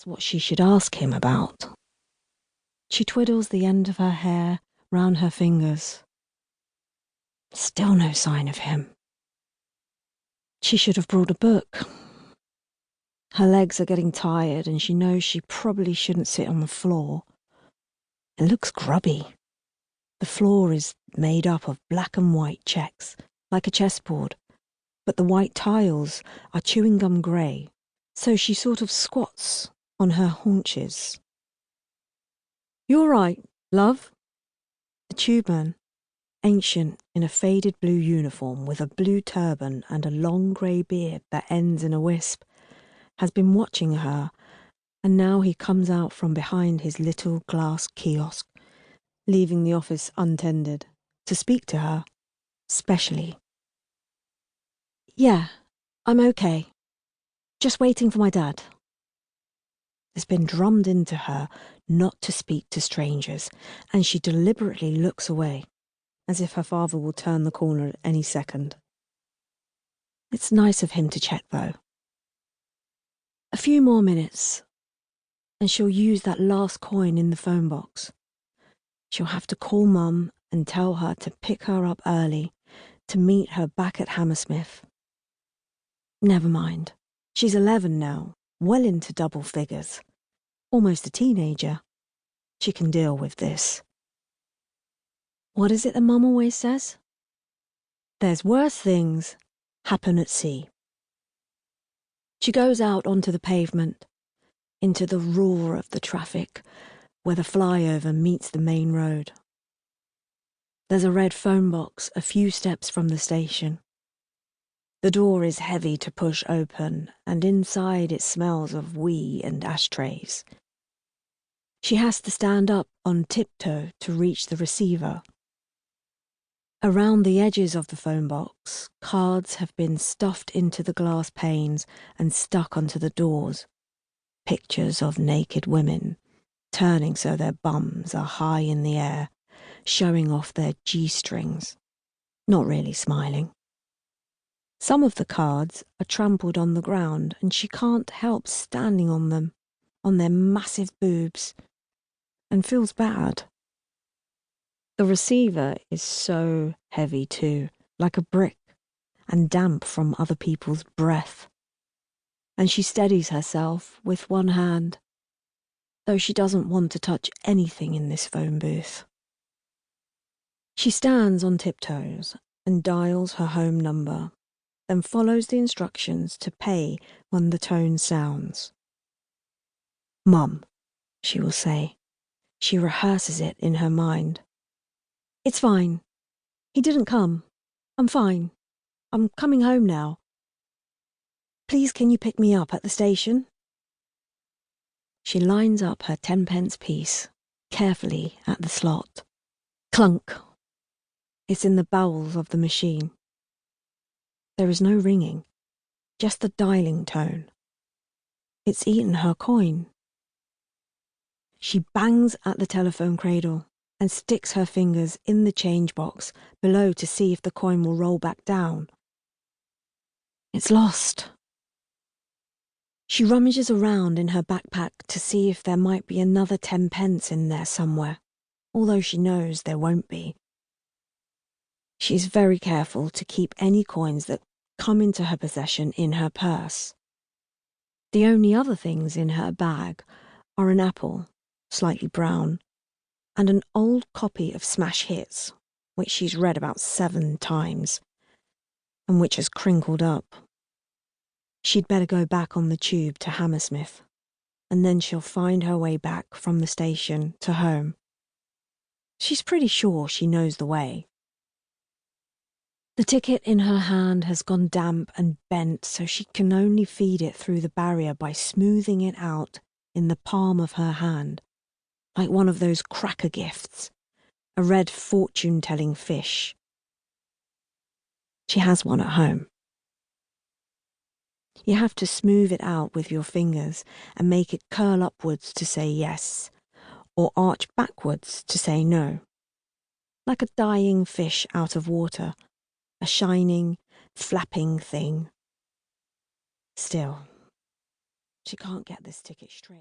That's what she should ask him about. She twiddles the end of her hair round her fingers. Still no sign of him. She should have brought a book. Her legs are getting tired and she knows she probably shouldn't sit on the floor. It looks grubby. The floor is made up of black and white checks, like a chessboard, but the white tiles are chewing gum grey, so she sort of squats on her haunches. "You all right, love?" The tubeman, ancient in a faded blue uniform with a blue turban and a long grey beard that ends in a wisp, has been watching her, and now he comes out from behind his little glass kiosk, leaving the office untended, to speak to her, specially. "Yeah, I'm okay. Just waiting for my dad." It's been drummed into her not to speak to strangers, and she deliberately looks away, as if her father will turn the corner at any second. It's nice of him to check, though. A few more minutes, and she'll use that last coin in the phone box. She'll have to call Mum and tell her to pick her up early to meet her back at Hammersmith. Never mind. She's 11 now, well into double figures. Almost a teenager. She can deal with this. What is it that Mum always says? There's worse things happen at sea. She goes out onto the pavement, into the roar of the traffic, where the flyover meets the main road. There's a red phone box a few steps from the station. The door is heavy to push open, and inside it smells of wee and ashtrays. She has to stand up on tiptoe to reach the receiver. Around the edges of the phone box, cards have been stuffed into the glass panes and stuck onto the doors. Pictures of naked women, turning so their bums are high in the air, showing off their G-strings, not really smiling. Some of the cards are trampled on the ground, and she can't help standing on them, on their massive boobs, and feels bad. The receiver is so heavy too, like a brick, and damp from other people's breath. And she steadies herself with one hand, though she doesn't want to touch anything in this phone booth. She stands on tiptoes and dials her home number, then follows the instructions to pay when the tone sounds. "Mum," she will say. She rehearses it in her mind. "It's fine. He didn't come. I'm fine. I'm coming home now. Please can you pick me up at the station?" She lines up her 10-pence piece carefully at the slot. Clunk. It's in the bowels of the machine. There is no ringing, just the dialing tone. It's eaten her coin. She bangs at the telephone cradle and sticks her fingers in the change box below to see if the coin will roll back down. It's lost. She rummages around in her backpack to see if there might be another 10-pence in there somewhere, although she knows there won't be. She's very careful to keep any coins that come into her possession in her purse. The only other things in her bag are an apple, slightly brown, and an old copy of Smash Hits, which she's read about 7 times, and which has crinkled up. She'd better go back on the tube to Hammersmith, and then she'll find her way back from the station to home. She's pretty sure she knows the way. The ticket in her hand has gone damp and bent, so she can only feed it through the barrier by smoothing it out in the palm of her hand, like one of those cracker gifts, a red fortune-telling fish. She has one at home. You have to smooth it out with your fingers and make it curl upwards to say yes, or arch backwards to say no, like a dying fish out of water, a shining, flapping thing. Still, she can't get this ticket straight.